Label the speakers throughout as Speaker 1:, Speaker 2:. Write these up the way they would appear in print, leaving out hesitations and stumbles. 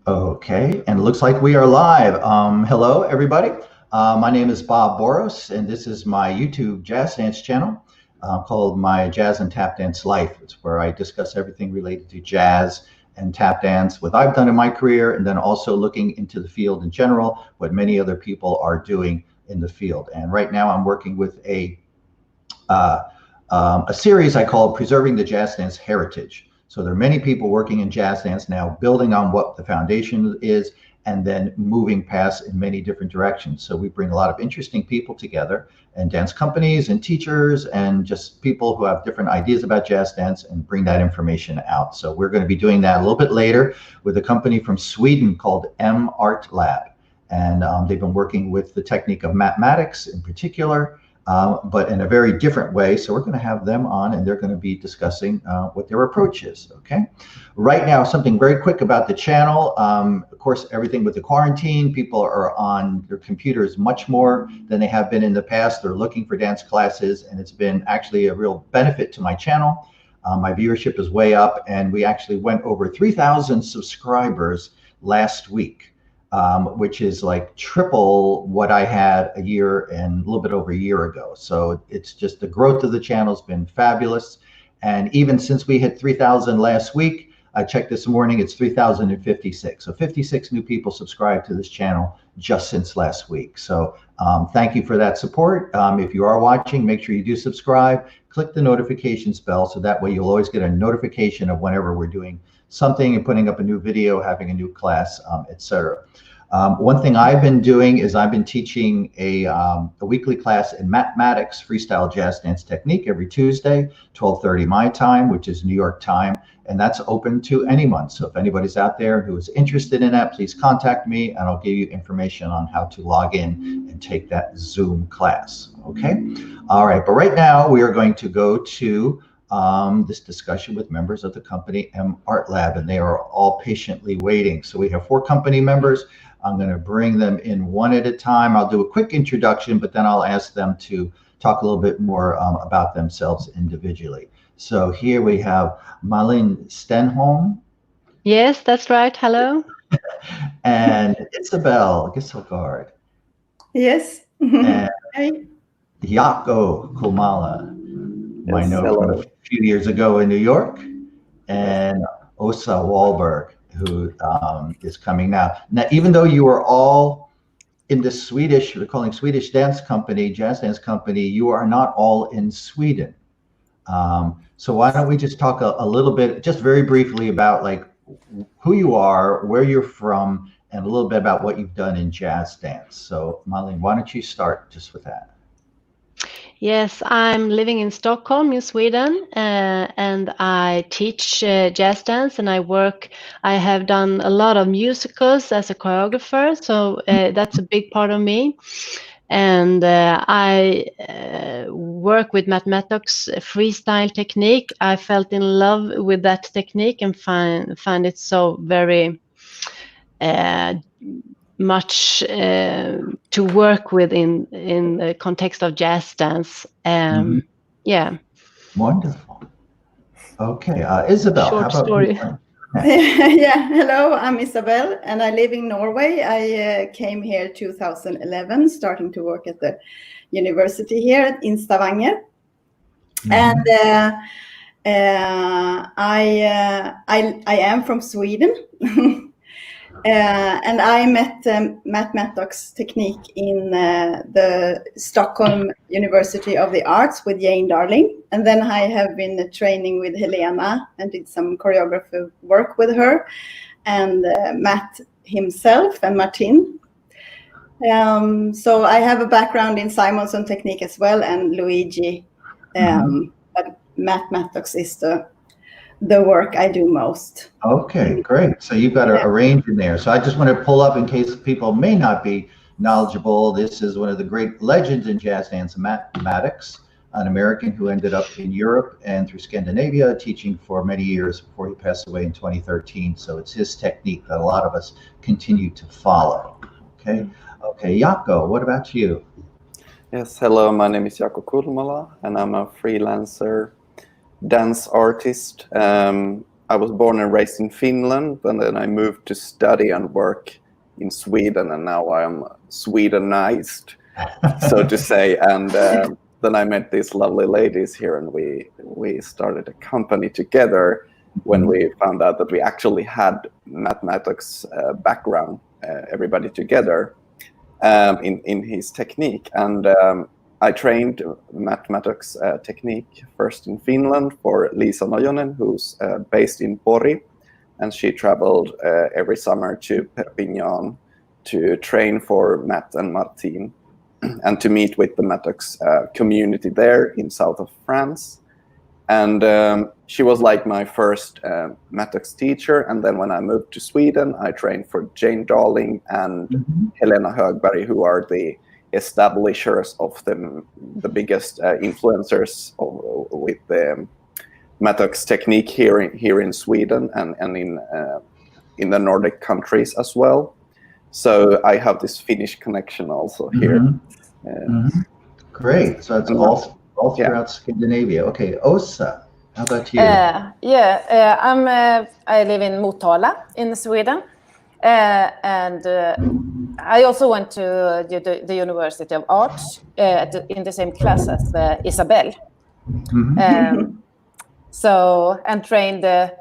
Speaker 1: Okay, and it looks like we are live. Hello, everybody. My name is Bob Boross, and this is my YouTube jazz dance channel called My Jazz and Tap Dance Life. It's where I discuss everything related to jazz and tap dance, what I've done in my career, and then also looking into the field in general, what many other people are doing in the field. And right now, I'm working with uh, a series I call Preserving the Jazz Dance Heritage. So there are many people working in jazz dance now, building on what the foundation is, and then moving past in many different directions. So we bring a lot of interesting people together, and dance companies and teachers and just people who have different ideas about jazz dance and bring that information out. So we're going to be doing that a little bit later with a company from Sweden called Art Lab. And they've been working with the technique of Matt Mattox in particular, but in a very different way. So we're going to have them on, and they're going to be discussing what their approach is. Okay. Right now, something very quick about the channel. Of course, everything with the quarantine, people are on their computers much more than they have been in the past. They're looking for dance classes, and it's been actually a real benefit to my channel. My viewership is way up, and we actually went over 3,000 subscribers last week. Which is like triple what I had a year and a little bit over a year ago. So it's just the growth of the channel has been fabulous. And even since we hit 3,000 last week, I checked this morning, it's 3,056. So 56 new people subscribed to this channel just since last week. So thank you for that support. If you are watching, make sure you do subscribe, click the notifications bell, so that way you'll always get a notification of whenever we're doing something and putting up a new video, having a new class, etc. One thing I've been doing is I've been teaching a weekly class in Matt Mattox freestyle jazz dance technique every Tuesday, 12:30 my time, which is New York time, and that's open to anyone. So if anybody's out there who is interested in that, please contact me, and I'll give you information on how to log in and take that Zoom class. Okay. All right. But right now we are going to go to this discussion with members of the company Art Lab, and they are all patiently waiting. So we have 4 company members. I'm going to bring them in one at a time. I'll do a quick introduction, but then I'll ask them to talk a little bit more about themselves individually. So here we have Malin Stenholm.
Speaker 2: Yes, that's right. Hello.
Speaker 1: And Isabel Gisselgaard.
Speaker 3: Yes.
Speaker 1: And
Speaker 3: Hi.
Speaker 1: Jaakko Kumala.
Speaker 4: Yes,
Speaker 1: I know
Speaker 4: hello.
Speaker 1: from a few years ago in New York. And Åsa Wahlberg, who is coming now. Now, even though you are all in the Swedish, we're calling Swedish dance company, jazz dance company, you are not all in Sweden. So why don't we just talk a little bit, just very briefly, about like who you are, where you're from, and a little bit about what you've done in jazz dance. So Malin, why don't you start just with that?
Speaker 2: Yes, I'm living in Stockholm in Sweden, and I teach jazz dance, and I have done a lot of musicals as a choreographer, so that's a big part of me. And I work with Matt Mattox freestyle technique. I felt in love with that technique and find it so very much to work with in the context of jazz dance. Yeah.
Speaker 1: Wonderful. Okay, Isabel,
Speaker 2: Short
Speaker 1: how about
Speaker 2: story.
Speaker 1: you?
Speaker 3: Yeah, hello, I'm Isabel, and I live in Norway. I came here 2011, starting to work at the university here in Stavanger. And I am from Sweden. And I met Matt Mattox technique in the Stockholm University of the Arts with Jane Darling. And then I have been training with Helena and did some choreography work with her and Matt himself and Martin. So I have a background in Simonson technique as well and Luigi. But Matt Mattox is the work I do most.
Speaker 1: Okay, great. So you've got a range in there. So I just want to pull up in case people may not be knowledgeable. This is one of the great legends in jazz dance, Matt Mattox, an American who ended up in Europe and through Scandinavia, teaching for many years before he passed away in 2013. So it's his technique that a lot of us continue to follow. Okay, Jaakko, what about you?
Speaker 4: Yes, hello, my name is Jaakko Kulmala, and I'm a freelancer dance artist. I was born and raised in Finland, and then I moved to study and work in Sweden, and now I'm Swedenized, so to say. And then I met these lovely ladies here, and we started a company together when we found out that we actually had Matt Mattox background, everybody together in his technique. And I trained Matt Mattox technique first in Finland for Liisa Nojonen, who's based in Pori, and she traveled every summer to Perpignan to train for Matt and Martine and to meet with the Mattox community there in south of France. And she was like my first Mattox teacher. And then when I moved to Sweden, I trained for Jane Darling and Helena Högberg, who are the establishers of the biggest influencers with the Mattox technique here in Sweden and in the Nordic countries as well. So I have this Finnish connection also here.
Speaker 1: Great. So it's all throughout Scandinavia. Okay, Åsa, how about you?
Speaker 5: I live in Motala in Sweden, and I also went to the University of Arts in the same class as Isabel. And trained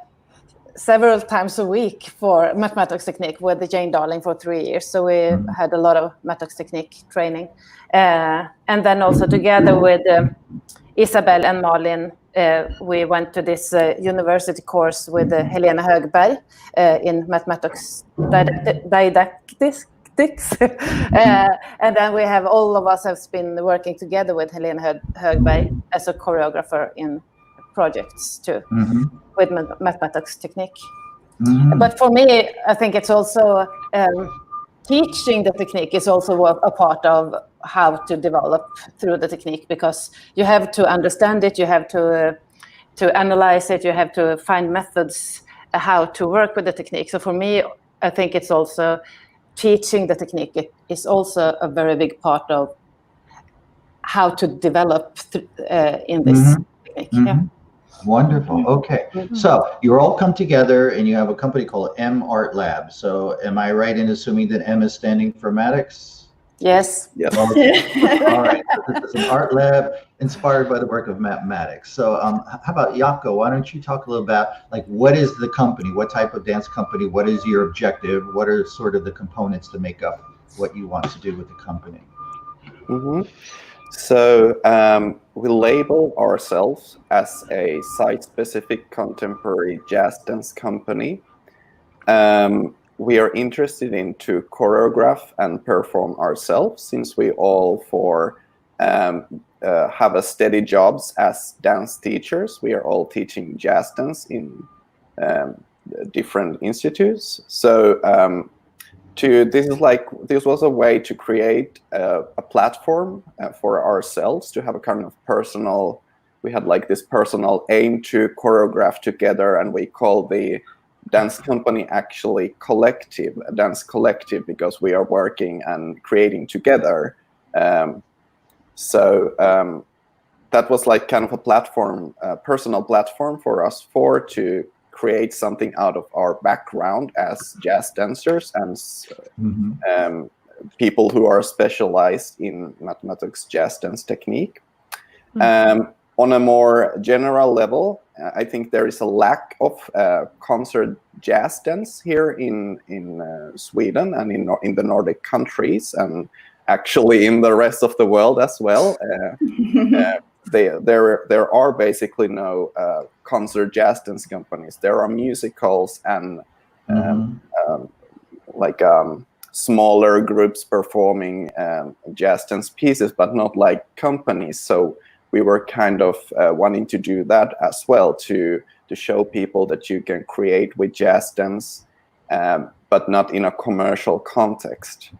Speaker 5: several times a week for Matt Mattox technique with the Jane Darling for 3 years. So we had a lot of Mattox technique training. And then also together with Isabel and Malin, we went to this university course with Helena Högberg in Matt Mattox didactics. And then we have all of us have been working together with Helena Högberg as a choreographer in projects too, with Matt Mattox technique. But for me, I think it's also teaching the technique is also a part of how to develop through the technique, because you have to understand it, you have to analyze it, you have to find methods how to work with the technique. So for me, I think it's also teaching the technique. It is also a very big part of how to develop in this technique.
Speaker 1: Wonderful. Okay. So you all come together and you have a company called M Art Lab. So am I right in assuming that M is standing for Mattox?
Speaker 5: Yes.
Speaker 4: Yes.
Speaker 1: All right. So this is an art lab inspired by the work of Matt Mattox. So how about Jaakko? Why don't you talk a little about what is the company? What type of dance company? What is your objective? What are sort of the components to make up what you want to do with the company?
Speaker 4: So we label ourselves as a site-specific contemporary jazz dance company. We are interested in to choreograph and perform ourselves, since we all four have a steady jobs as dance teachers. We are all teaching jazz dance in different institutes. So this was a way to create a platform for ourselves to have a kind of personal. We had this personal aim to choreograph together, and we call the dance company actually a dance collective, because we are working and creating together. So that was kind of a platform, a personal platform for us four to create something out of our background as jazz dancers and people who are specialized in Matt Mattox jazz dance technique. On a more general level, I think there is a lack of concert jazz dance here in Sweden and in the Nordic countries, and actually in the rest of the world as well. There are basically no concert jazz dance companies. There are musicals and smaller groups performing jazz dance pieces, but not like companies. So we were kind of wanting to do that as well, to show people that you can create with jazz dance, but not in a commercial context.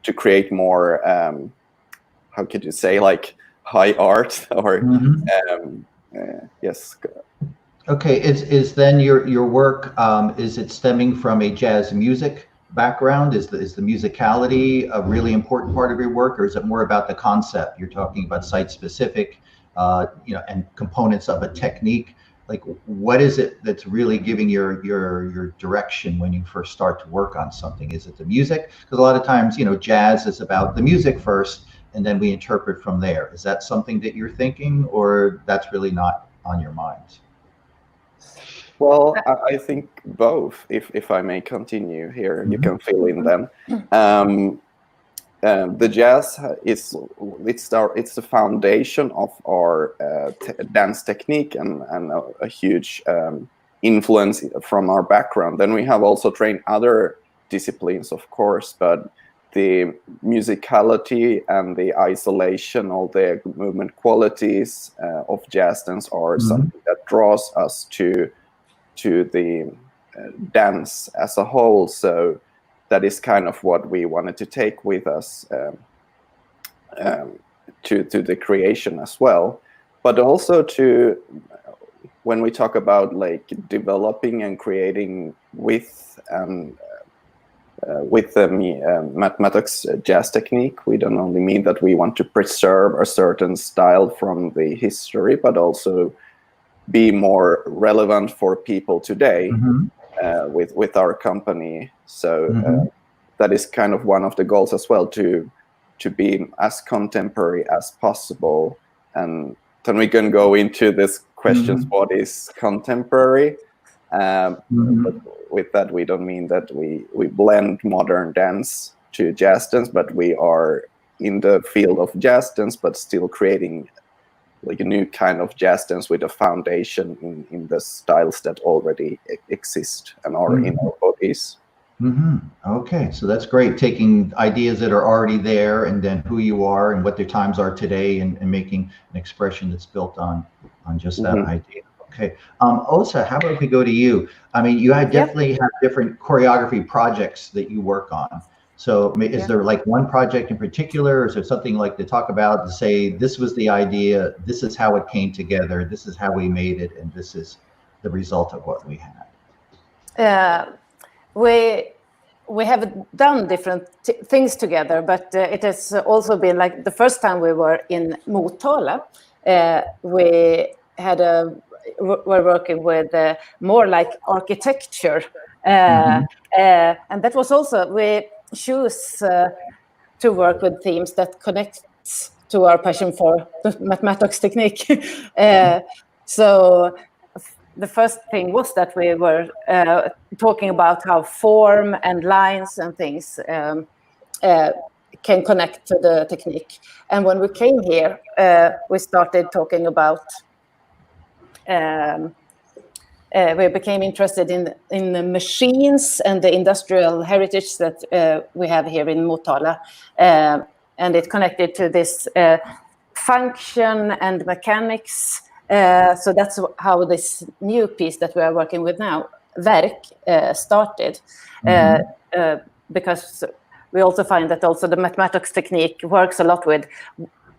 Speaker 4: To create more, how could you say, high art or yes.
Speaker 1: Okay, is then your work, is it stemming from a jazz music background? Is the musicality a really important part of your work, or is it more about the concept? You're talking about site specific, and components of a technique. like what is it that's really giving your direction when you first start to work on something? Is it the music? Because a lot of times, jazz is about the music first, and then we interpret from there. Is that something that you're thinking, or that's really not on your mind?
Speaker 4: Well, I think both. If I may continue here, you can fill in then. The jazz it's the foundation of our dance technique and a huge influence from our background. Then we have also trained other disciplines, of course, but the musicality and the isolation, all the movement qualities of jazz dance are something that draws us to the dance as a whole. So that is kind of what we wanted to take with us to the creation as well. But also when we talk about like developing and creating with the Matt Mattox jazz technique, we don't only mean that we want to preserve a certain style from the history, but also be more relevant for people today with our company. So that is kind of one of the goals as well, to be as contemporary as possible. And then we can go into this questions, what is contemporary? But with that, we don't mean that we blend modern dance to jazz dance, but we are in the field of jazz dance, but still creating like a new kind of jazz dance with a foundation in the styles that already exist and are in our bodies.
Speaker 1: Okay, so that's great. Taking ideas that are already there, and then who you are and what their times are today, and making an expression that's built on just that idea. Okay, Osa, how about we go to you? I mean, you definitely have different choreography projects that you work on. So is there like one project in particular, or is there something like to talk about, to say this was the idea, this is how it came together, this is how we made it, and this is the result of what we had?
Speaker 5: We have done different things together, but it has also been like the first time we were in Motala, we were working with more like architecture, and that was also, we choose to work with themes that connect to our passion for the Matt Mattox technique. So the first thing was that we were talking about how form and lines and things can connect to the technique. And when we came here, we started talking about we became interested in the machines and the industrial heritage that we have here in Motala, and it connected to this function and mechanics. So that's how this new piece that we are working with now, Verk, started, because we also find that also the Matt Mattox technique works a lot with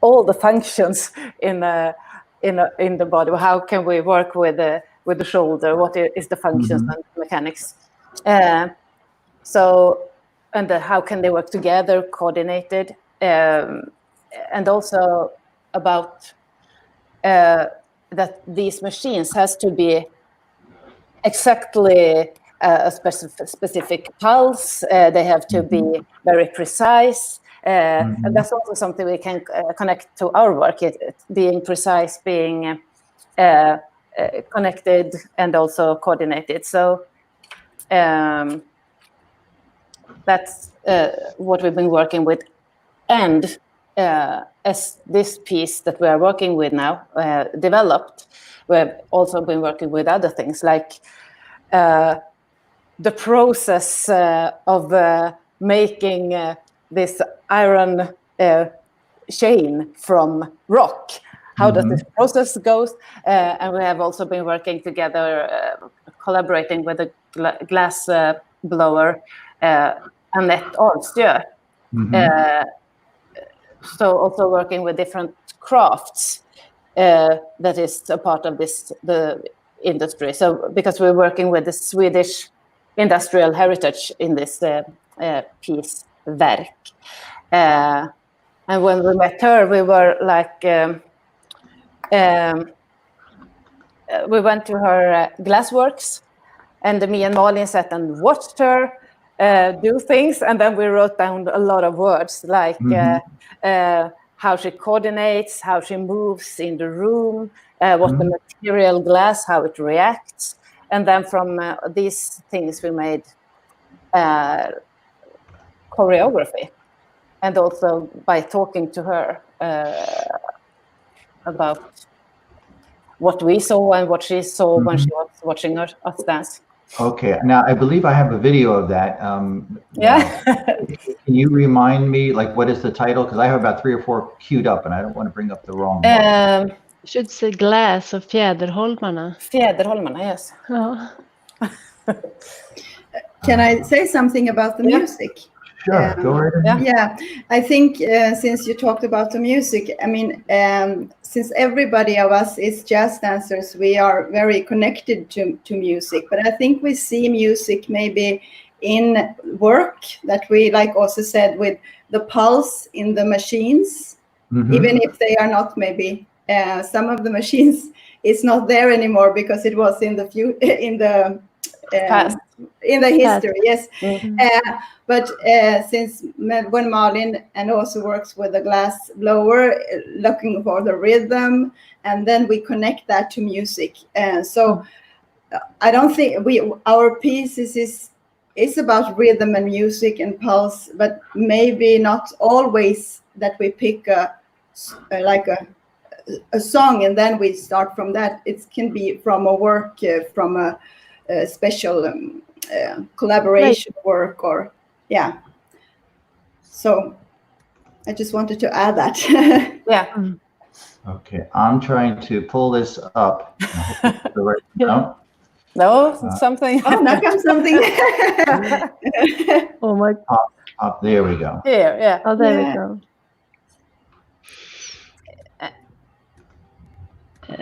Speaker 5: all the functions in the body. How can we work with the shoulder? What is the functions and mechanics? How can they work together, coordinated, and also about that these machines has to be exactly a specific pulse. They have to be very precise. And that's also something we can connect to our work, being precise, being connected, and also coordinated. So that's what we've been working with. And as this piece that we are working with now developed, we've also been working with other things, like the process of making this iron chain from rock. How does this process go? And we have also been working together, collaborating with a glass blower, Annette Ahlstjö. So also working with different crafts that is a part of the industry. So because we're working with the Swedish industrial heritage in this piece, Verk. And when we met her, we were like, we went to her glassworks, and me and Malin sat and watched her do things, and then we wrote down a lot of words like how she coordinates, how she moves in the room, what the material glass, how it reacts, and then from these things we made choreography, and also by talking to her about what we saw and what she saw when she was watching us dance.
Speaker 1: Okay, now I believe I have a video of that. Can you remind me, like, what is the title? Because I have about 3 or 4 queued up, and I don't want to bring up the wrong one.
Speaker 2: Should say Glass of Fjäderholmarna.
Speaker 5: Fjäderholmarna, yes.
Speaker 2: Oh.
Speaker 3: Can I say something about the music?
Speaker 1: Sure, go right ahead.
Speaker 3: Yeah, I think since you talked about the music, I mean, since everybody of us is jazz dancers, we are very connected to music. But I think we see music maybe in work, that we, like also said, with the pulse in the machines, even if they are not maybe, some of the machines is not there anymore because it was in the
Speaker 5: Past.
Speaker 3: In the history, yes. But since when Malin and also works with the glass blower, looking for the rhythm, and then we connect that to music. So I don't think our pieces is about rhythm and music and pulse, but maybe not always that we pick a song and then we start from that. It can be from a work, from a special collaboration work, or so I just wanted to add that.
Speaker 1: Okay, I'm trying to pull this up.
Speaker 5: Something.
Speaker 3: Oh, now comes something.
Speaker 2: Oh my.
Speaker 1: Up, there we go.
Speaker 5: Here,
Speaker 2: Oh, there we go.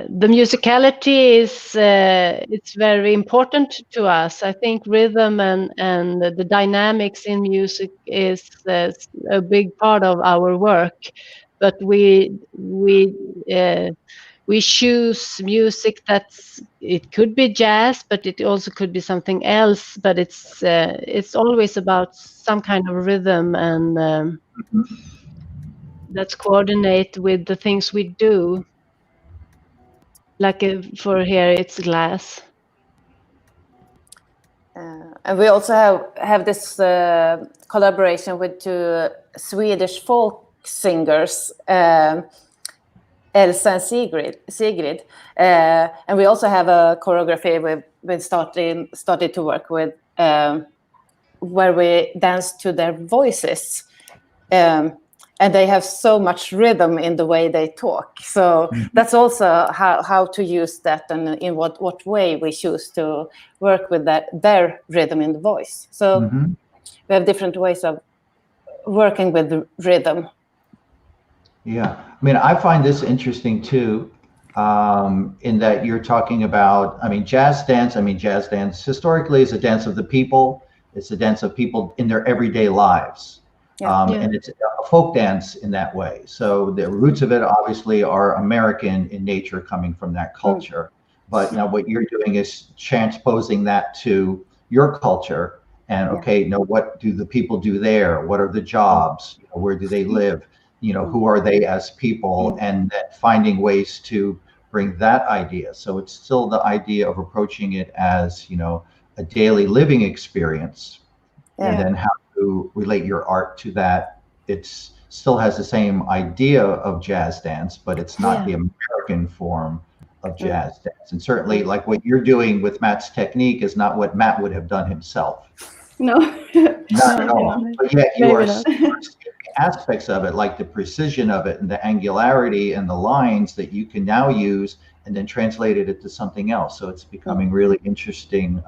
Speaker 2: The musicality is it's very important to us. I think rhythm and the dynamics in music is a big part of our work. But we choose music it could be jazz, but it also could be something else. But it's always about some kind of rhythm and that's coordinate with the things we do. Like for here, it's glass.
Speaker 5: And we also have this collaboration with 2 Swedish folk singers, Elsa and Sigrid. And we also have a choreography we've started to work with, where we dance to their voices. And they have so much rhythm in the way they talk. So that's also how to use that, and in what way we choose to work with their rhythm in the voice. So we have different ways of working with the rhythm.
Speaker 1: Yeah, I mean, I find this interesting too, in that you're talking about, jazz dance historically is a dance of the people. It's a dance of people in their everyday lives. And it's a folk dance in that way. So the roots of it obviously are American in nature, coming from that culture. But now what you're doing is transposing that to your culture. And what do the people do there? What are the jobs? Where do they live? Who are they as people? And finding ways to bring that idea. So it's still the idea of approaching it as, a daily living experience. And then how to relate your art to that. It still has the same idea of jazz dance, but it's not the American form of jazz dance. And certainly, like what you're doing with Matt's technique is not what Matt would have done himself.
Speaker 3: No.
Speaker 1: Not at all. But yet you are aspects of it, like the precision of it and the angularity and the lines that you can now use and then translate it into something else. So it's becoming really interesting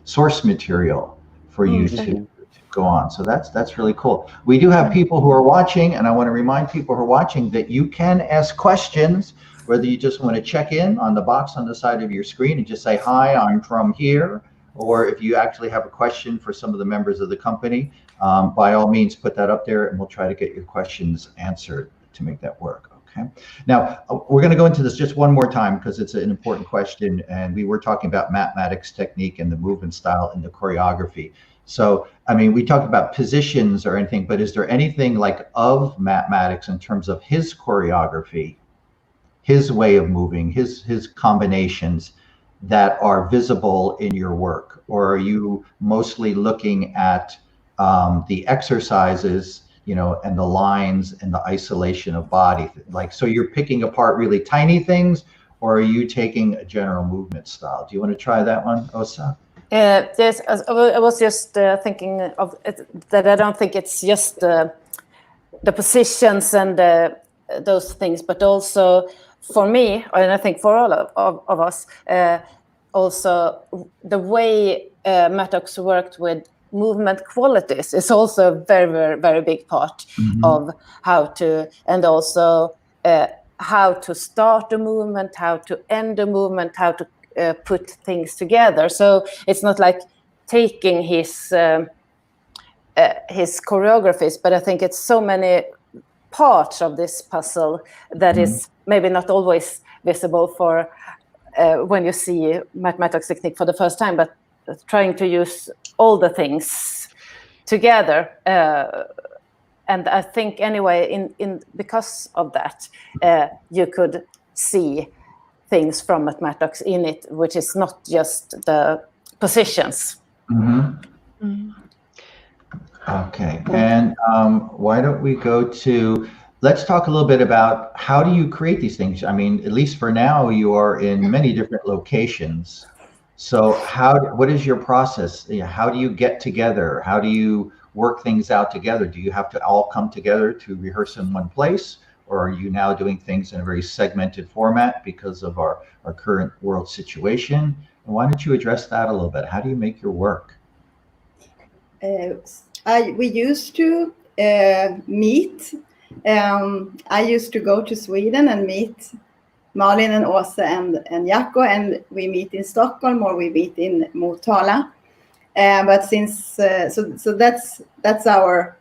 Speaker 1: source material for you to go on. So that's really cool. We do have people who are watching, and I want to remind people who are watching that you can ask questions, whether you just want to check in on the box on the side of your screen and just say, hi, I'm from here, or if you actually have a question for some of the members of the company, by all means, put that up there and we'll try to get your questions answered to make that work. Okay. Now, we're going to go into this just one more time because it's an important question. And we were talking about Matt Mattox technique and the movement style and the choreography. So, I mean, we talked about positions or anything, but is there anything like of Matt Mattox in terms of his choreography, his way of moving, his combinations that are visible in your work? Or are you mostly looking at the exercises, you know, and the lines and the isolation of body? Like, so you're picking apart really tiny things, or are you taking a general movement style? Do you want to try that one, Åsa?
Speaker 5: Yes, I was just thinking of it, that I don't think it's just the positions and those things, but also for me, and I think for all of us, also the way Mattox worked with movement qualities is also a very, very, very big part of how to, and also how to start a movement, how to end a movement, how to put things together. So it's not like taking his choreographies, but I think it's so many parts of this puzzle that is maybe not always visible for when you see Matt Mattox technique for the first time, but trying to use all the things together. And I think anyway, in because of that, you could see things from Matt Mattox in it, which is not just the positions.
Speaker 1: Okay, and why don't we go to, let's talk a little bit about how do you create these things? I mean, at least for now, you are in many different locations. So what is your process? You know, how do you get together? How do you work things out together? Do you have to all come together to rehearse in one place? Or are you now doing things in a very segmented format because of our current world situation? And why don't you address that a little bit? How do you make your work?
Speaker 3: We used to meet. I used to go to Sweden and meet Malin and Åsa and Jacko, and we meet in Stockholm or we meet in Motala. But since so that's our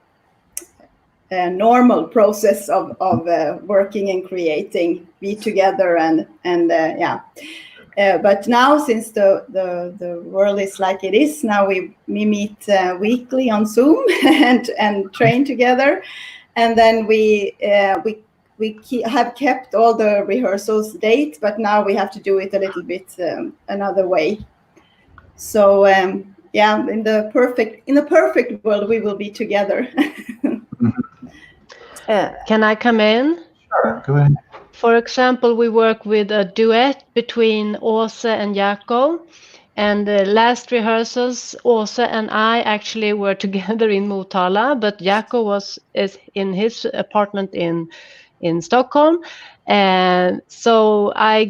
Speaker 3: normal process of working and creating, be together and yeah. But now, since the world is like it is now, we meet weekly on Zoom and train together, and then we have kept all the rehearsals date, but now we have to do it a little bit another way. So yeah, in the perfect world, we will be together.
Speaker 2: Can I come in?
Speaker 1: Sure, go ahead.
Speaker 2: For example, we work with a duet between Åsa and Jacko. And the last rehearsals, Åsa and I actually were together in Motala, but Jacko is in his apartment in Stockholm. And so I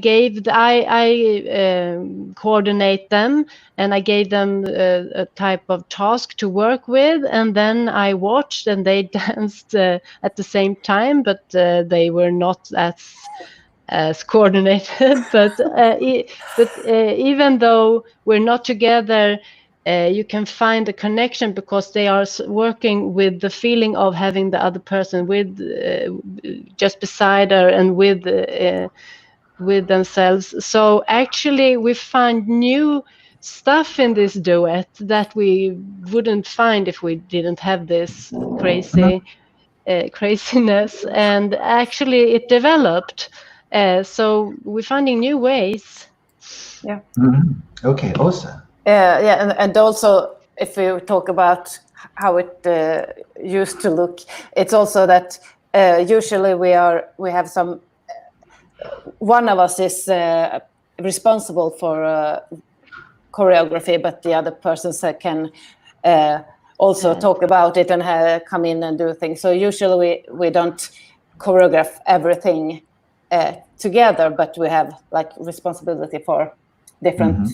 Speaker 2: coordinate them, and I gave them a type of task to work with, and then I watched, and they danced at the same time, but they were not as coordinated. But even though we're not together, you can find a connection because they are working with the feeling of having the other person with just beside her and with themselves. So actually, we find new stuff in this duet that we wouldn't find if we didn't have this craziness. And actually, it developed. So we're finding new ways.
Speaker 5: Yeah.
Speaker 1: Okay, Åsa.
Speaker 5: Yeah, and also if we talk about how it used to look, it's also that usually we have some. One of us is responsible for choreography, but the other person can also talk about it and come in and do things. So usually we don't choreograph everything together, but we have like responsibility for different.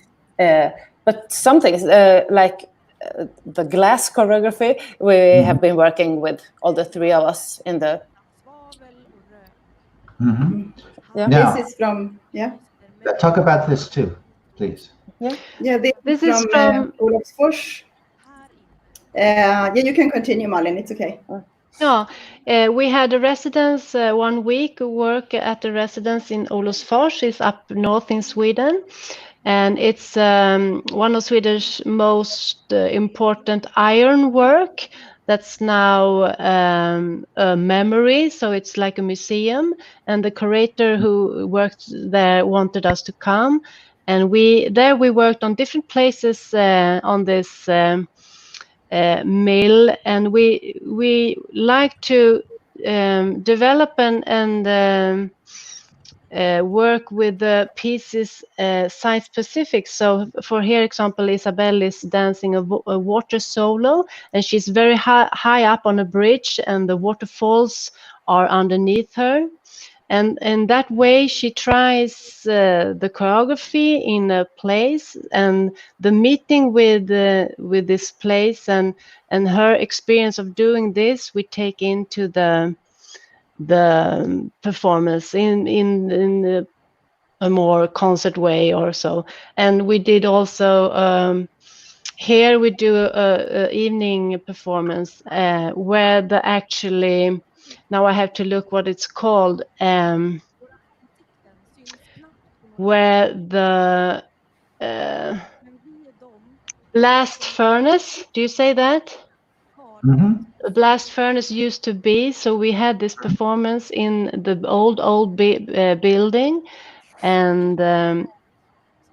Speaker 5: But some things like the glass choreography, we have been working with all the three of us in the.
Speaker 3: Yeah.
Speaker 1: Now,
Speaker 3: this is from
Speaker 1: talk about this too, please.
Speaker 3: Yeah. This is from Olofsfors. Yeah, you can continue, Malin. It's okay.
Speaker 2: No, we had a residence 1 week work at the residence in Olofsfors. It's up north in Sweden, and it's one of Swedish most important iron work that's now a memory. So it's like a museum, and the curator who worked there wanted us to come, and we worked on different places on this mill, and we like to develop and work with the pieces site specific. So for here example, Isabelle is dancing a water solo, and she's very high up on a bridge, and the waterfalls are underneath her. And in that way, she tries the choreography in a place, and the meeting with this place and her experience of doing this, we take into the performance in a more concert way or so. And we did also here we do a evening performance where the actually. Now I have to look what it's called, where the blast furnace, do you say that?
Speaker 1: Mm-hmm.
Speaker 2: The blast furnace used to be, so we had this performance in the old building, and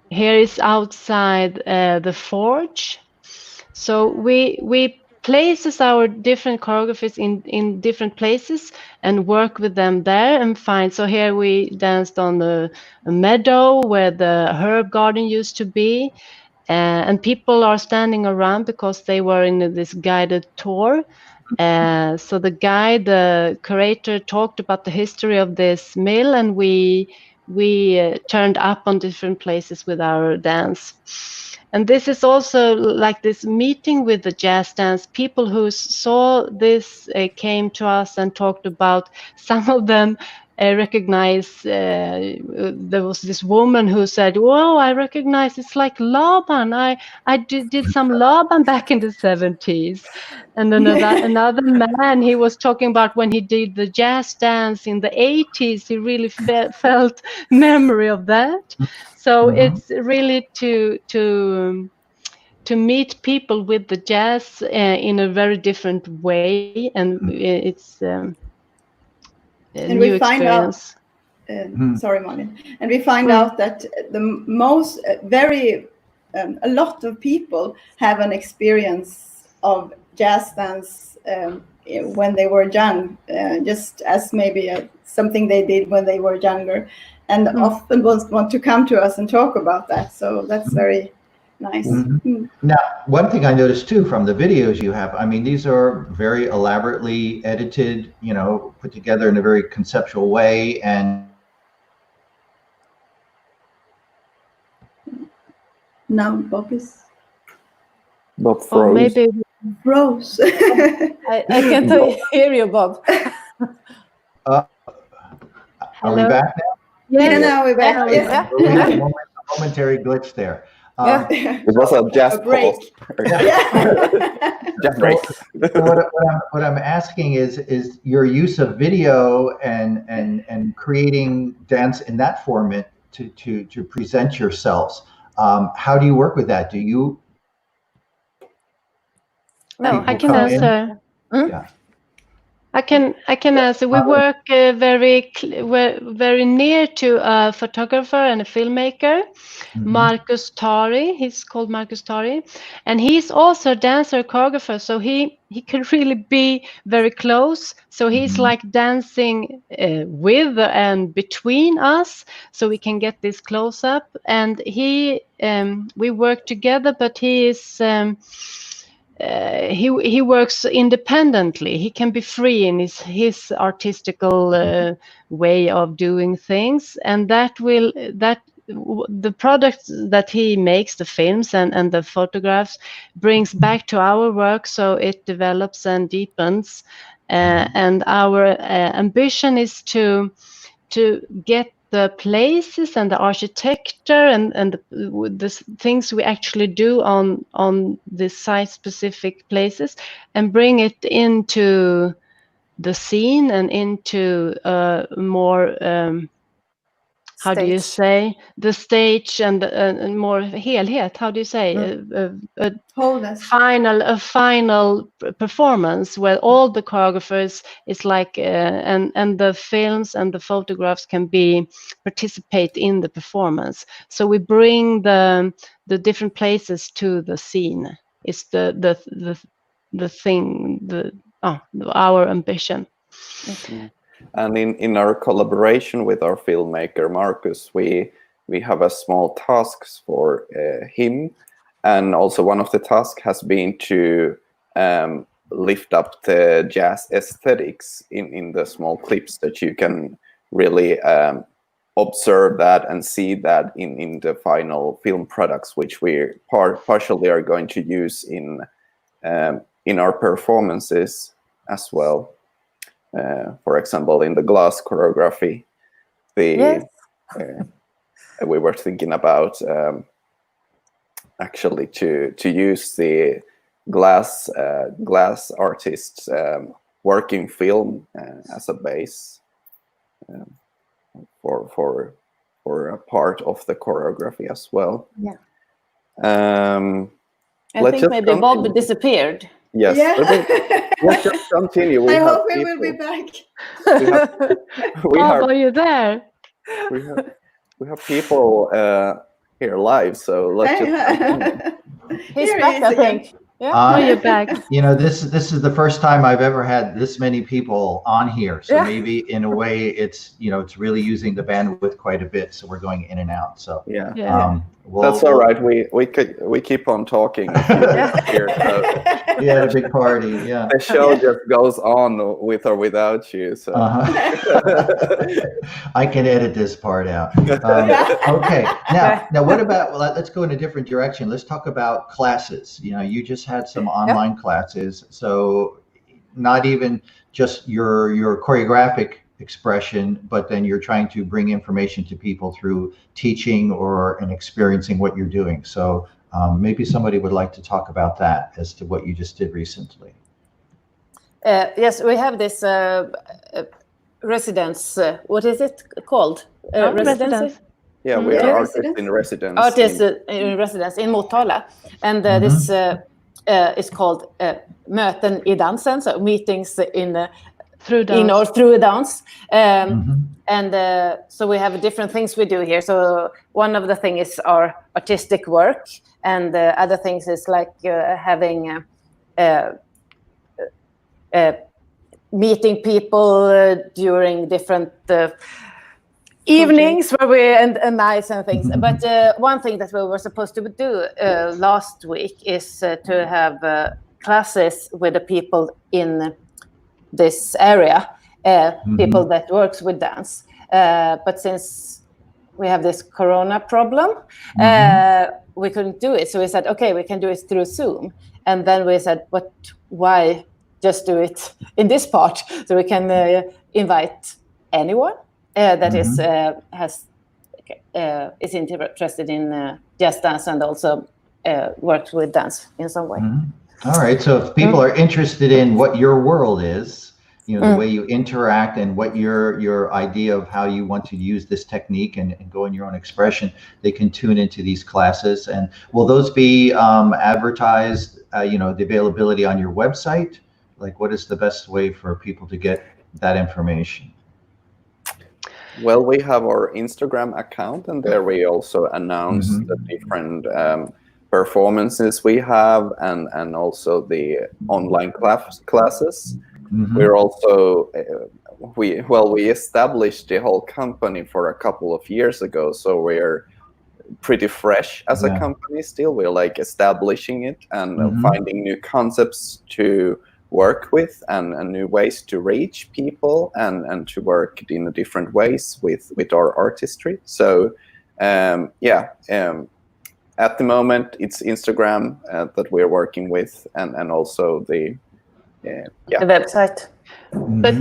Speaker 2: here is outside the forge. So we places our different choreographies in different places and work with them there and find. So here we danced on a meadow where the herb garden used to be, and people are standing around because they were in this guided tour. So the curator talked about the history of this mill, and we turned up on different places with our dance. And this is also like this meeting with the jazz dance. People who saw this came to us and talked about. Some of them recognize. There was this woman who said, "Whoa, I recognize it's like Laban. I did some Laban back in the 70s." And another man, he was talking about when he did the jazz dance in the 80s. He really felt memory of that. So it's really to meet people with the jazz in a very different way, and it's a new experience.
Speaker 3: Sorry, Malin. And we find out that the most a lot of people have an experience of jazz dance when they were young, just as maybe something they did when they were younger, and often want to come to us and talk about that. So that's very nice.
Speaker 1: Now, one thing I noticed too from the videos you have, I mean, these are very elaborately edited, put together in a very conceptual way. And
Speaker 3: now Bob
Speaker 4: froze.
Speaker 2: Oh, maybe
Speaker 3: froze.
Speaker 5: I can't hear you, Bob.
Speaker 1: Are we back now?
Speaker 3: Yeah, now we're back.
Speaker 5: Yeah.
Speaker 1: A momentary glitch there.
Speaker 4: It was a jazz
Speaker 3: break.
Speaker 4: Jazz break.
Speaker 1: What I'm asking is your use of video and creating dance in that format to present yourselves. How do you work with that? Do you?
Speaker 2: No, I can answer.
Speaker 1: Yeah.
Speaker 2: I can answer. We work very near to a photographer and a filmmaker, Marcus Tari. He's called Marcus Tari, and he's also a dancer choreographer. So he can really be very close. So he's like dancing with and between us, so we can get this close up. And we work together, but he is. He works independently. He can be free in his artistical way of doing things, and the product that he makes, the films and the photographs, brings back to our work, so it develops and deepens. And our ambition is to get the places and the architecture and the things we actually do on the site-specific places, and bring it into the scene and into more how do you say, the stage and more helhet? How do you say a final performance where all the choreographers is like and the films and the photographs can participate in the performance. So we bring the different places to the scene. It's the thing, our ambition.
Speaker 4: Mm-hmm. And in our collaboration with our filmmaker Marcus, we have a small tasks for him, and also one of the tasks has been to lift up the jazz aesthetics in the small clips that you can really observe that and see that in the final film products, which we partially are going to use in our performances as well. For example, in the glass choreography, we were thinking about actually to use the glass artists' working film as a base for a part of the choreography as well.
Speaker 5: Yeah.
Speaker 4: I think
Speaker 5: maybe Bob disappeared.
Speaker 4: Yes.
Speaker 3: Yeah.
Speaker 4: Let's just continue.
Speaker 3: I hope he will be back.
Speaker 2: Bob, are you there?
Speaker 4: We have people here live, so let's just.
Speaker 5: He's back, I think.
Speaker 2: Yeah, you're back.
Speaker 1: This is the first time I've ever had this many people on here. So maybe in a way it's it's really using the bandwidth quite a bit. So we're going in and out. So
Speaker 4: that's all right. We keep on talking. Here, so.
Speaker 1: We had a big party. Yeah.
Speaker 4: The show just goes on with or without you. So
Speaker 1: I can edit this part out. Okay. Now what about? Well, let's go in a different direction. Let's talk about classes. You just had some online classes, so not even just your choreographic expression, but then you're trying to bring information to people through teaching and experiencing what you're doing. So maybe somebody would like to talk about that as to what you just did recently.
Speaker 5: Yes, we have this residence. What is it called? Residency?
Speaker 4: Yeah, we are artists in residence.
Speaker 5: Artists in residence in Motala, and this is called möten i dansen, so meetings through dance. And so we have different things we do here. So one of the things is our artistic work, and other things is like having meeting people during different evenings where we and nights and things. But one thing that we were supposed to do last week is to have classes with the people in this area, people that works with dance. But since we have this corona problem, we couldn't do it. So we said, okay, we can do it through Zoom. And then we said, but why just do it in this part? So we can invite anyone that is interested in jazz dance and also works with dance in some way.
Speaker 1: All right. So if people are interested in what your world is, the way you interact and what your idea of how you want to use this technique and go in your own expression, they can tune into these classes. And will those be advertised, the availability on your website? Like, what is the best way for people to get that information?
Speaker 4: Well, we have our Instagram account, and there we also announce the different performances we have, and also the online classes. We're also we established the whole company for a couple of years ago, so we're pretty fresh as a company still. We're like establishing it and finding new concepts to work with and new ways to reach people and to work in different ways with our artistry. So at the moment it's Instagram that we're working with, and also the website.
Speaker 2: But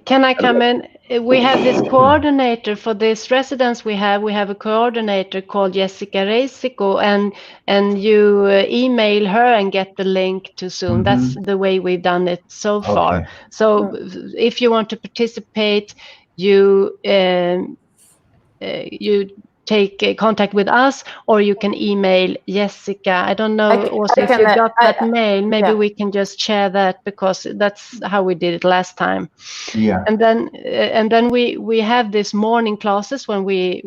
Speaker 2: Can I come in? We have this coordinator for this residence. We have a coordinator called Jessica Reisico, and you email her and get the link to Zoom. That's the way we've done it so far. So if you want to participate, you take contact with us, or you can email Jessica. I don't know also if you got that mail. Maybe we can just share that, because that's how we did it last time.
Speaker 1: Yeah.
Speaker 2: And then we have this morning classes when we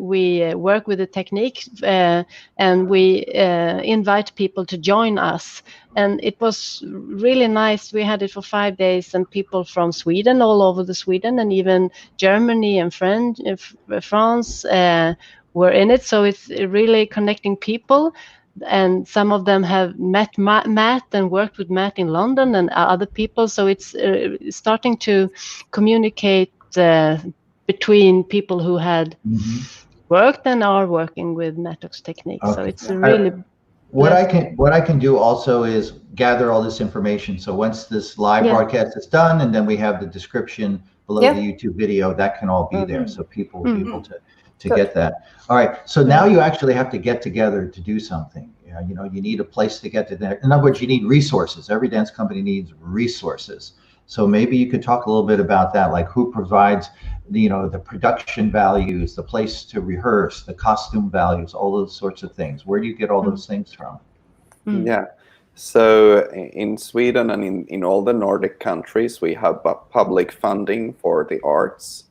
Speaker 2: work with the technique, and we invite people to join us. And it was really nice. We had it for 5 days, and people from Sweden, all over the Sweden, and even Germany and France were in it. So it's really connecting people. And some of them have met Matt and worked with Matt in London, and other people. So it's starting to communicate between people who had worked and are working with Mattox technique. So it's really
Speaker 1: what I can do also is gather all this information. So once this live broadcast is done, and then we have the description below the YouTube video, that can all be there, so people will be able to get that. All right. So now you actually have to get together to do something. You know, you need a place to get to there. In other words, you need resources. Every dance company needs resources. So maybe you could talk a little bit about that, like who provides, you know, the production values, the place to rehearse, the costume values, all those sorts of things. Where do you get all those things from?
Speaker 4: Yeah. So in Sweden and in all the Nordic countries, we have public funding for the arts.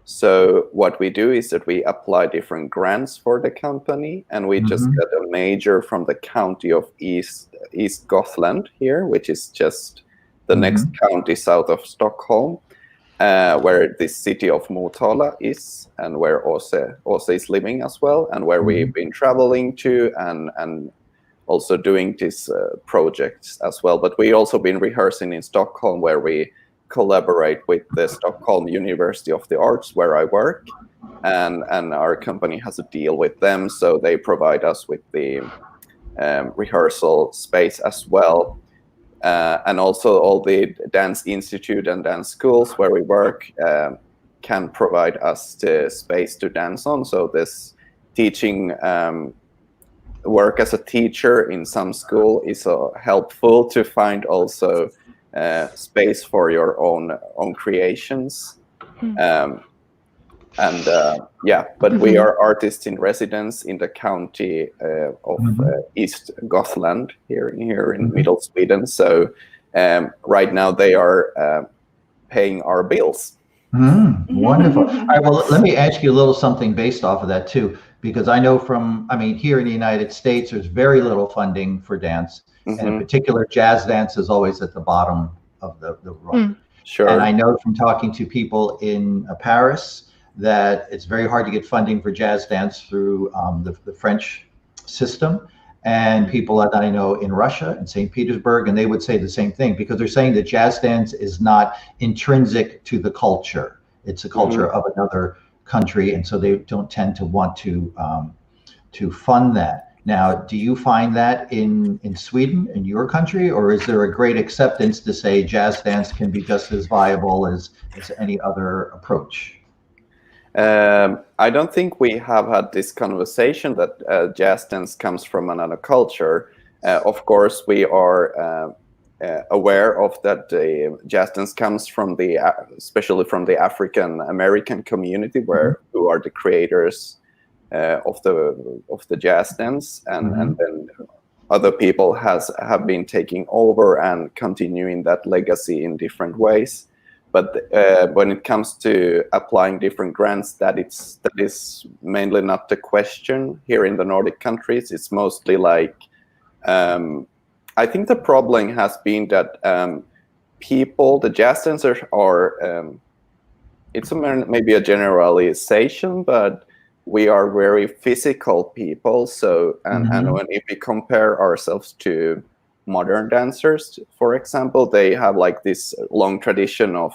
Speaker 4: So what we do is that we apply different grants for the company, and we just get a major from the county of East Gothland here, which is just the next county south of Stockholm, where the city of Motala is, and where Åse is living as well, and where we've been traveling to and also doing these projects as well. But we also been rehearsing in Stockholm, where we collaborate with the Stockholm University of the Arts, where I work, and our company has a deal with them, so they provide us with the rehearsal space as well, and also all the dance institute and dance schools where we work can provide us the space to dance on. So this teaching work as a teacher in some school is helpful to find also space for your own creations. But we are artists in residence in the county of East Gothland here in Middle Sweden. So right now they are paying our bills.
Speaker 1: Wonderful. All right, well, let me ask you a little something based off of that too, because I know here in the United States, there's very little funding for dance. And in particular, jazz dance is always at the bottom of the rung.
Speaker 4: Sure.
Speaker 1: And I know from talking to people in Paris that it's very hard to get funding for jazz dance through the French system. And people that I know in Russia and St. Petersburg, and they would say the same thing, because they're saying that jazz dance is not intrinsic to the culture. It's a culture of another country. And so they don't tend to want to fund that. Now, do you find that in Sweden, in your country, or is there a great acceptance to say jazz dance can be just as viable as any other approach?
Speaker 4: I don't think we have had this conversation that jazz dance comes from another culture. Of course, we are aware of that jazz dance comes from especially from the African American community, who are the creators of the jazz dance, and then other people have been taking over and continuing that legacy in different ways. But when it comes to applying different grants, that is mainly not the question here in the Nordic countries. It's mostly like I think the problem has been that the jazz dancers are it's maybe a generalization, but we are very physical people. So, and if we compare ourselves to modern dancers, for example, they have like this long tradition of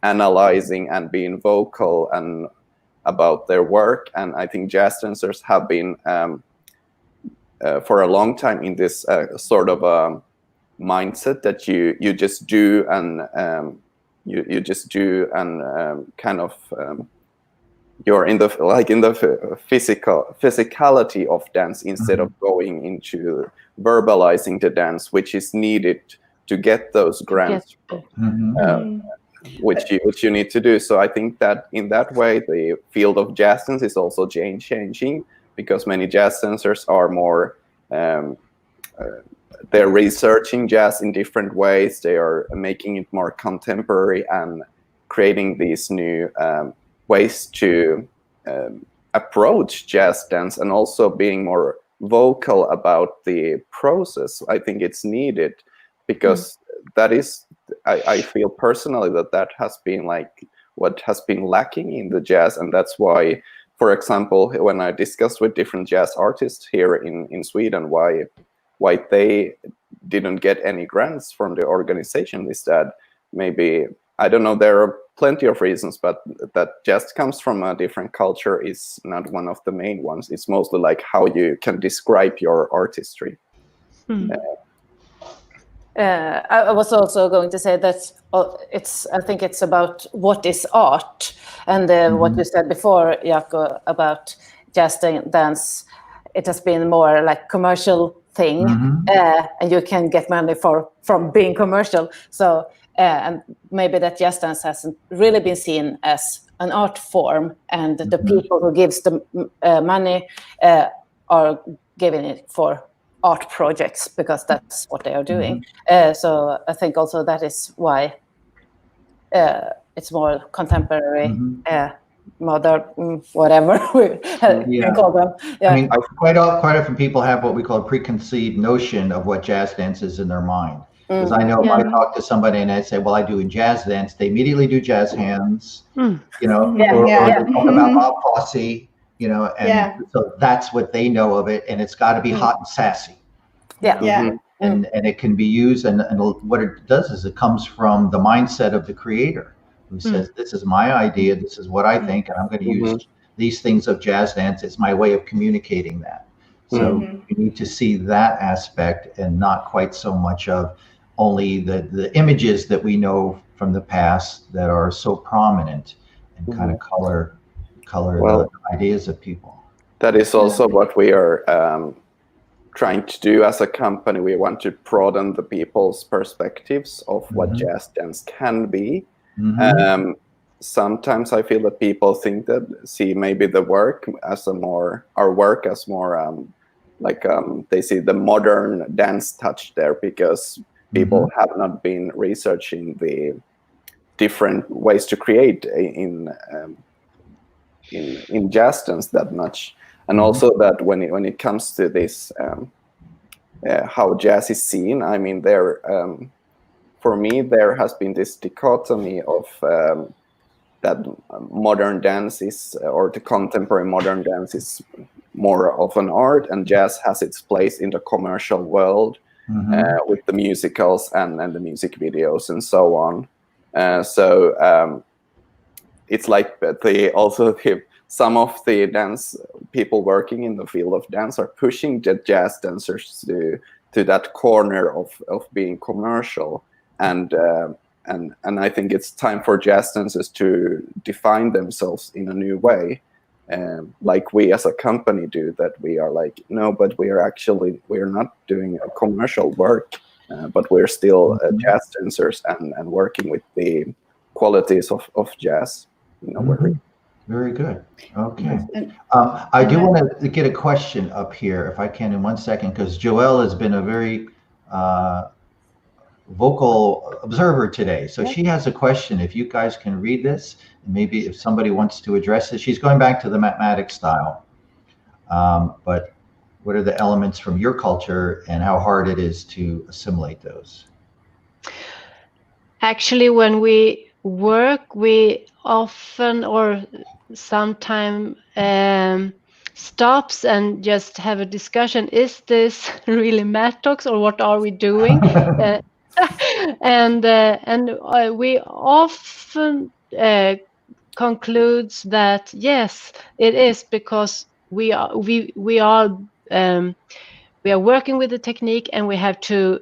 Speaker 4: analyzing and being vocal and about their work. And I think jazz dancers have been for a long time in this sort of mindset that you just do and you just do and kind of you're in the physicality of dance instead of going into verbalizing the dance, which is needed to get those grants, which you need to do. So I think that in that way, the field of jazz dance is also changing, because many jazz dancers are more they're researching jazz in different ways. They are making it more contemporary and creating these new ways to approach jazz dance, and also being more vocal about the process. I think it's needed, because that is, I feel personally that has been like what has been lacking in the jazz. And that's why, for example, when I discussed with different jazz artists here in Sweden why they didn't get any grants from the organization, is that maybe, I don't know, there are plenty of reasons, but that jazz comes from a different culture is not one of the main ones. It's mostly like how you can describe your artistry.
Speaker 5: I was also going to say that I think it's about what is art, and what you said before, Jaakko, about jazz dance. It has been more like commercial thing, and you can get money from being commercial. So and maybe that jazz dance hasn't really been seen as an art form, and the people who gives the money are giving it for art projects, because that's what they are doing. So I think also that is why it's more contemporary, modern, whatever we can call them.
Speaker 1: I mean, quite often people have what we call a preconceived notion of what jazz dance is in their mind. Because I know if I talk to somebody and I say, well, I do in jazz dance, they immediately do jazz hands, or they talk about Bob Fosse, and so that's what they know of it, and it's got to be hot and sassy. And it can be used, and what it does is it comes from the mindset of the creator, who says, this is my idea, this is what I think, and I'm going to use these things of jazz dance. It's my way of communicating that. So you need to see that aspect, and not quite so much of only the images that we know from the past that are so prominent, and kind of color the ideas of people.
Speaker 4: That is also what we are trying to do as a company. We want to broaden the people's perspectives of what jazz dance can be. Sometimes I feel that people see maybe our work as more they see the modern dance touch there, because people have not been researching the different ways to create in jazz dance that much. And also that when it comes to this, how jazz is seen, I mean, for me, there has been this dichotomy of that modern dance is, or the contemporary modern dance is more of an art, and jazz has its place in the commercial world with the musicals and the music videos and so on. So it's like some of the dance people working in the field of dance are pushing the jazz dancers to that corner of being commercial, and I think it's time for jazz dancers to define themselves in a new way, like we as a company do. That we are like, no, but we're not doing a commercial work, but we're still jazz dancers and working with the qualities of jazz.
Speaker 1: Very good. Okay. I do want to get a question up here, if I can, in 1 second, because Joelle has been a very vocal observer today. So she has a question. If you guys can read this, and maybe if somebody wants to address it. She's going back to the Matt Mattox style. But what are the elements from your culture, and how hard it is to assimilate those?
Speaker 2: Actually, when we work, we often or sometimes stops and just have a discussion. Is this really Mattox, or what are we doing? And we often concludes that yes, it is, because we are working with the technique, and we have to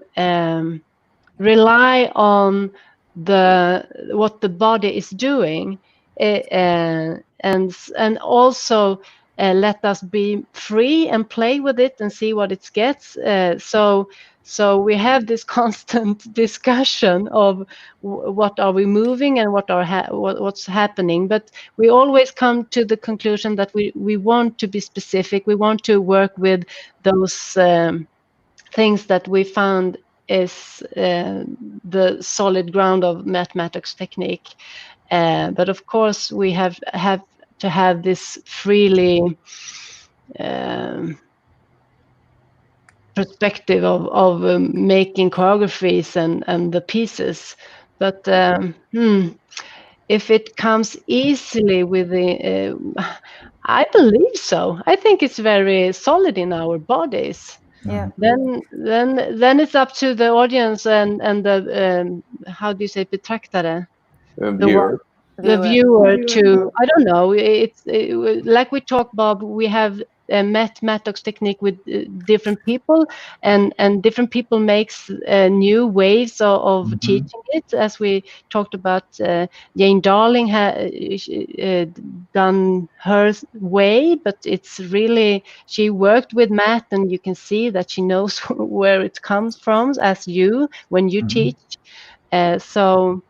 Speaker 2: rely on what the body is doing, and also let us be free and play with it and see what it gets. So we have this constant discussion of what are we moving and what's happening. But we always come to the conclusion that we want to be specific. We want to work with those things that we found is the solid ground of Matt Mattox technique. But of course, we have to have this freely perspective of making choreographies and the pieces. But if it comes easily with the, I believe so. I think it's very solid in our bodies.
Speaker 5: Yeah.
Speaker 2: Then it's up to the audience and the how do you say betraktare?
Speaker 4: Viewer.
Speaker 2: The viewer to, I don't know, it's like we talked, Bob, we have Matt Mattox technique with different people, and different people makes new ways of teaching it, as we talked about. Jane Darling done her way, but it's really, she worked with Matt, and you can see that she knows where it comes from, as you when you teach. So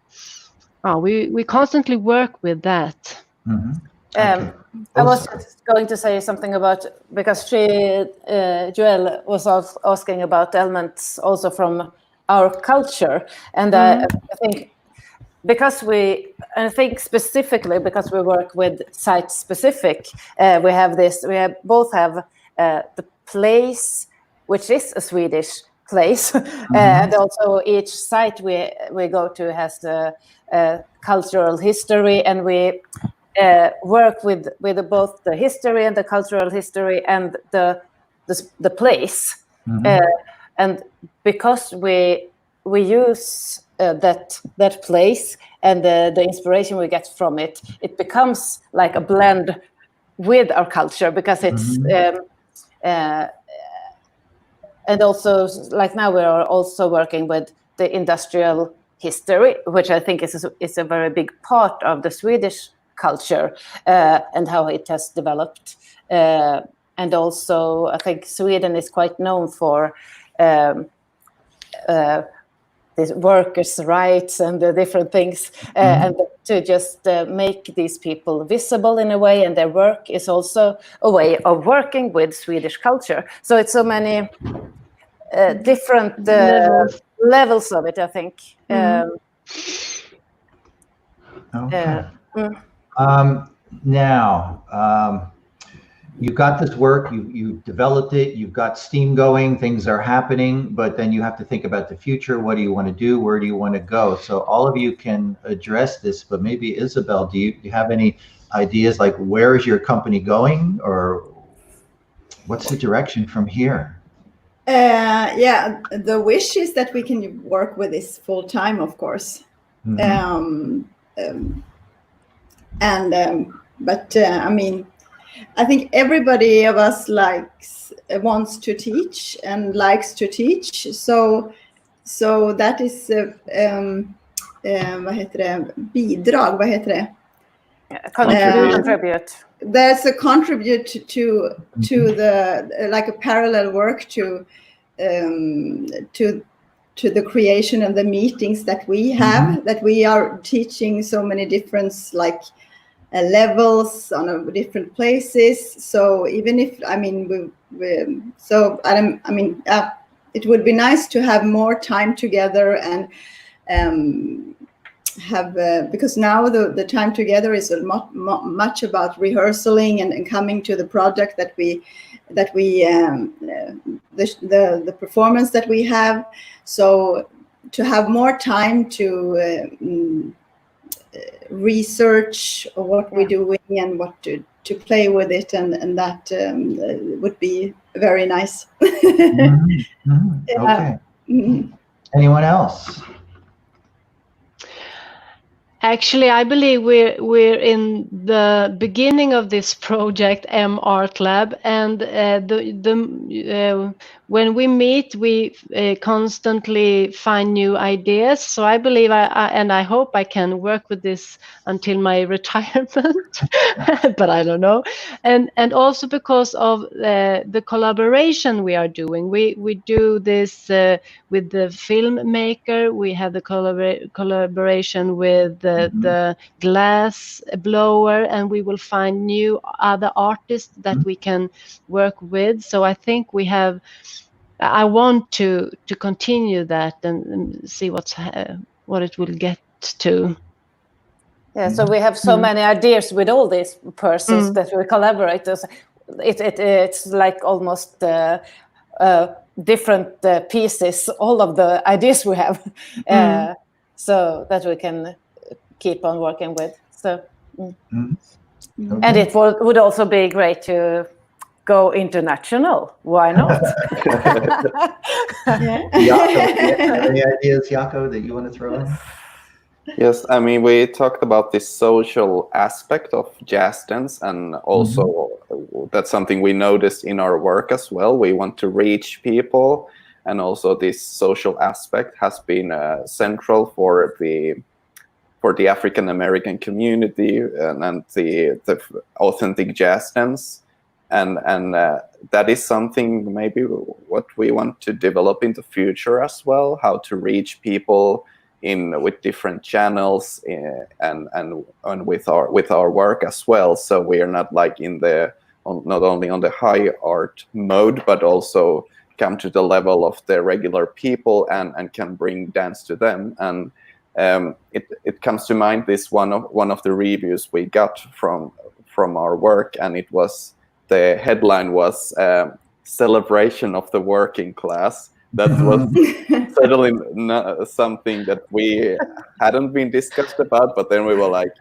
Speaker 2: we constantly work with that.
Speaker 1: Okay.
Speaker 5: I was just going to say something about, because Joelle was asking about elements also from our culture, and I think specifically because we work with site specific, we both have the place, which is a Swedish place, and also each site we go to has the cultural history, and we work with both the history and the cultural history and the place, and because we use that place and the inspiration we get from it, it becomes like a blend with our culture, because it's and also, like now, we are also working with the industrial history, which I think is a very big part of the Swedish culture, and how it has developed. And also, I think Sweden is quite known for these workers' rights and the different things, and to just make these people visible in a way, and their work is also a way of working with Swedish culture. So it's so many different levels of it, I think.
Speaker 1: Okay. Now, you've got this work, you developed it, you've got steam going, things are happening, but then you have to think about the future. What do you want to do? Where do you want to go? So all of you can address this, but maybe Isabel, do you have any ideas, like where is your company going, or what's the direction from here?
Speaker 3: Yeah, the wish is that we can work with this full time, of course. But I mean, I think everybody of us wants to teach and likes to teach. So that is vad heter det? Bidrag, vad heter det?
Speaker 5: Contribute.
Speaker 3: There's a contribute to the, like a parallel work to the creation and the meetings that we have, that we are teaching so many different levels on different places. So even if, I mean, it would be nice to have more time together and have, because now the time together is much about rehearsing and coming to the project that we the performance that we have. So to have more time to research what we're doing and what to play with it, and that would be very nice.
Speaker 1: Okay. Anyone else?
Speaker 2: Actually, I believe we're in the beginning of this project, M Art Lab, and when we meet, we constantly find new ideas. So I believe and I hope I can work with this until my retirement, but I don't know. And also because of the collaboration we are doing. We do this with the filmmaker. We have the collaboration with the glass blower, and we will find new other artists that we can work with. So I think I want to continue that and see what it will get to.
Speaker 5: Yeah, so we have so many ideas with all these persons that we collaborate. It's like almost different pieces, all of the ideas we have, so that we can keep on working with. So, and it would also be great to go international. Why not?
Speaker 1: Any ideas, Jaakko, that you want to throw in?
Speaker 4: Yes, I mean, we talked about this social aspect of jazz dance, and also that's something we noticed in our work as well. We want to reach people, and also this social aspect has been central for the African American community and the authentic jazz dance, and that is something maybe what we want to develop in the future as well. How to reach people with different channels and with our work as well. So we are not like not only on the high art mode, but also come to the level of the regular people and can bring dance to them. And it comes to mind this one of the reviews we got from our work, and the headline was celebration of the working class. That was certainly not something that we hadn't been discussed about, but then we were like,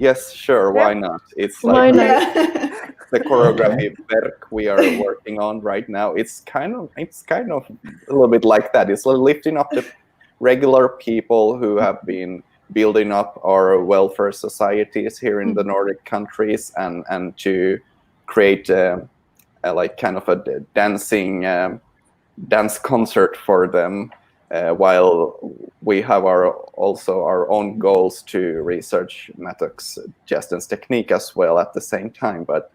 Speaker 4: yes, sure, why not? It's like the choreography work we are working on right now. It's kind of a little bit like that. It's lifting up the regular people who have been building up our welfare societies here in the Nordic countries, and to create like kind of a dancing dance concert for them, while we have also our own goals to research Mattox jazz dance technique as well at the same time. But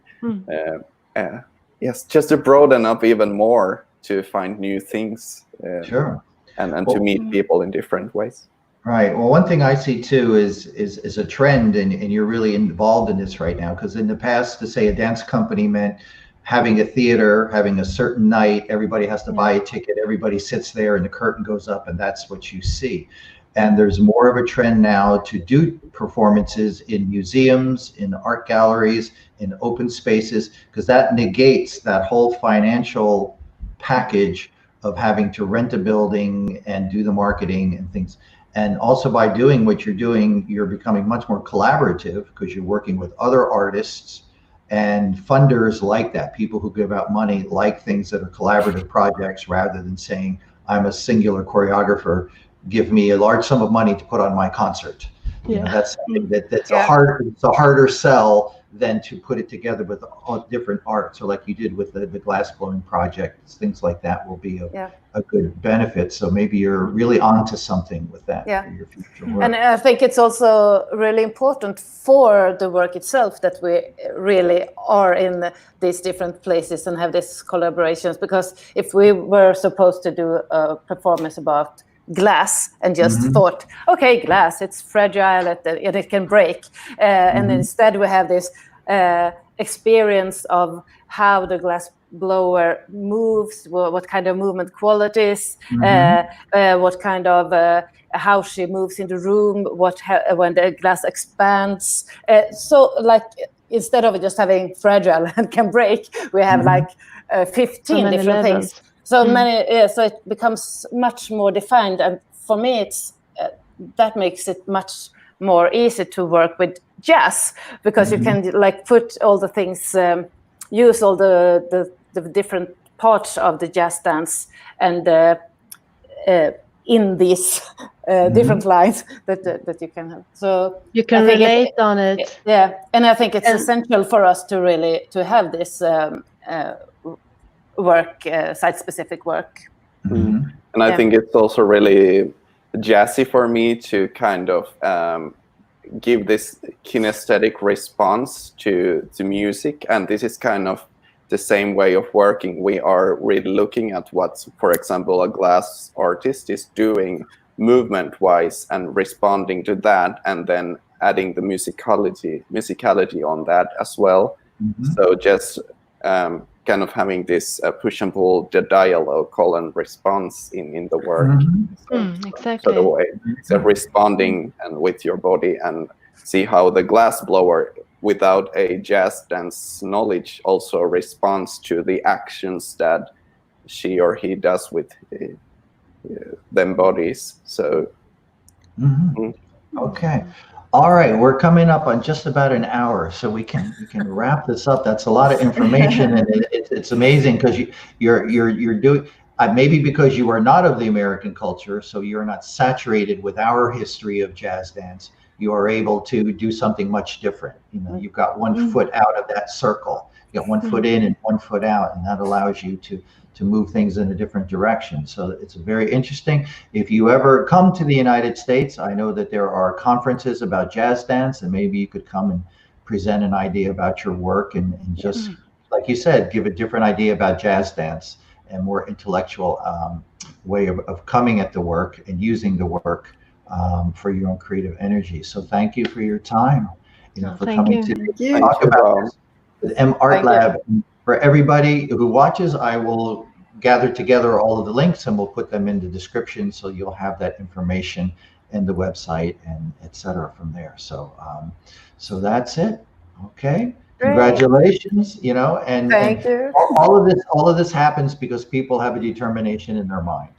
Speaker 4: yes, just to broaden up even more, to find new things,
Speaker 1: sure,
Speaker 4: and to meet people in different ways.
Speaker 1: Right. Well, one thing I see too is a trend, and you're really involved in this right now, because in the past, to say a dance company meant having a theater, having a certain night, everybody has to buy a ticket, everybody sits there and the curtain goes up and that's what you see. And there's more of a trend now to do performances in museums, in art galleries, in open spaces, because that negates that whole financial package of having to rent a building and do the marketing and things. And also by doing what you're doing, you're becoming much more collaborative, because you're working with other artists. And funders like that. People who give out money like things that are collaborative projects, rather than saying, I'm a singular choreographer, give me a large sum of money to put on my concert. You know, that's something that's a harder sell than to put it together with all different art. So like you did with the glass blowing project, things like that will be a good benefit. So maybe you're really onto something with that for your future work.
Speaker 5: And I think it's also really important for the work itself that we really are in these different places and have these collaborations, because if we were supposed to do a performance about glass and just thought, okay, glass, it's fragile and it can break, and instead we have this experience of how the glass blower moves, what kind of movement qualities, what kind of how she moves in the room, when the glass expands. So like, instead of just having fragile and can break, we have like 15 different things. So many, so it becomes much more defined, and for me, it's that makes it much more easy to work with jazz, because you can like put all the things, use all the different parts of the jazz dance, and in these different lines that you can have. So
Speaker 2: you can relate on it.
Speaker 5: Yeah, and I think it's essential for us to really to have this work, site-specific work.
Speaker 4: Mm-hmm. And I think it's also really jazzy for me to kind of give this kinesthetic response to music, and this is kind of the same way of working. We are really looking at what, for example, a glass artist is doing movement-wise and responding to that, and then adding the musicality on that as well. Mm-hmm. So just kind of having this push and pull, the dialogue, call and response in the work.
Speaker 2: Mm-hmm. Exactly.
Speaker 4: So the way so responding and with your body, and see how the glass blower, without a jazz dance knowledge, also responds to the actions that she or he does with them bodies. So
Speaker 1: okay. All right, we're coming up on just about an hour, so we can wrap this up. That's a lot of information, and it's amazing because you're doing maybe because you are not of the American culture, so you're not saturated with our history of jazz dance. You are able to do something much different. You know, you've got one foot out of that circle. You got one foot in and one foot out, and that allows you to move things in a different direction. So it's very interesting. If you ever come to the United States, I know that there are conferences about jazz dance, and maybe you could come and present an idea about your work and just, like you said, give a different idea about jazz dance and more intellectual way of coming at the work and using the work for your own creative energy. So thank you for your time, for coming to talk about this. The M Art Lab. For everybody who watches, I will gather together all of the links and we'll put them in the description, so you'll have that information in the website and etc. from there. So so that's it. Okay. Great. Congratulations, and
Speaker 5: thank you.
Speaker 1: All of this happens because people have a determination in their mind.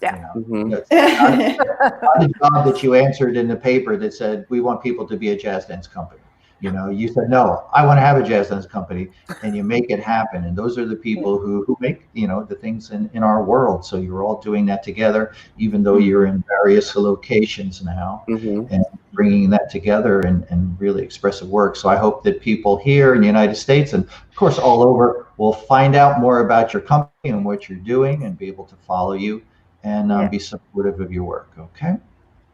Speaker 5: Yeah.
Speaker 1: Not a job that you answered in the paper that said, we want people to be a jazz dance company. You said, no, I want to have a jazz dance company, and you make it happen. And those are the people who make, the things in our world. So you're all doing that together, even though you're in various locations now, and bringing that together and really expressive work. So I hope that people here in the United States, and of course all over, will find out more about your company and what you're doing and be able to follow you and be supportive of your work. Okay.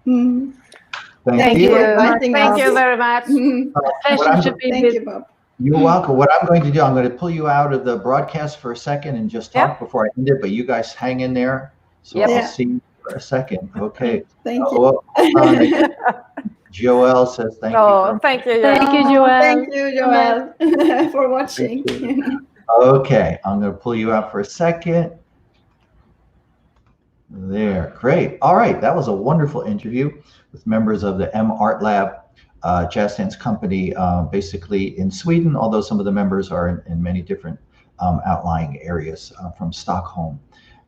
Speaker 1: Thank you.
Speaker 5: Thank you very much.
Speaker 3: Thank you, Bob.
Speaker 1: You're welcome. What I'm going to do, I'm going to pull you out of the broadcast for a second and just talk before I end it, but you guys hang in there. So I'll see you for a second. Okay.
Speaker 3: Thank you.
Speaker 1: Joelle says thank you.
Speaker 5: Oh, thank you, Joelle.
Speaker 2: Thank you, Joelle.
Speaker 3: Thank you, Joelle, for watching.
Speaker 1: Okay, I'm going to pull you out for a second. There, great. All right, that was a wonderful interview with members of the M Art Lab jazz dance company, basically in Sweden, although some of the members are in many different outlying areas from Stockholm.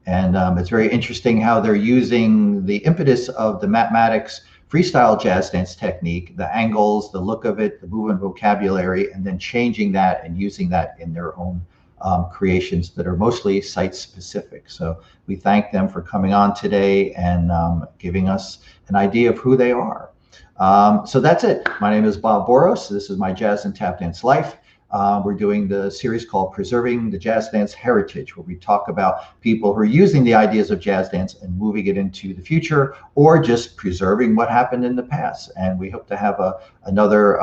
Speaker 1: And it's very interesting how they're using the impetus of the Matt Mattox freestyle jazz dance technique, the angles, the look of it, the movement vocabulary, and then changing that and using that in their own creations that are mostly site specific. So we thank them for coming on today and giving us an idea of who they are. So that's it. My name is Bob Boross. This is my Jazz and Tap Dance Life. We're doing the series called Preserving the Jazz Dance Heritage, where we talk about people who are using the ideas of jazz dance and moving it into the future, or just preserving what happened in the past. And we hope to have another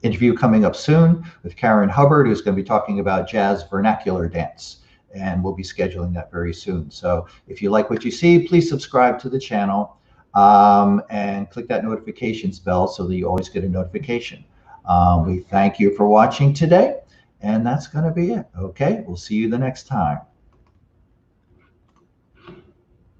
Speaker 1: interview coming up soon with Karen Hubbard, who's going to be talking about jazz vernacular dance. And we'll be scheduling that very soon. So if you like what you see, please subscribe to the channel and click that notifications bell so that you always get a notification. We thank you for watching today, and that's going to be it. Okay, we'll see you the next time.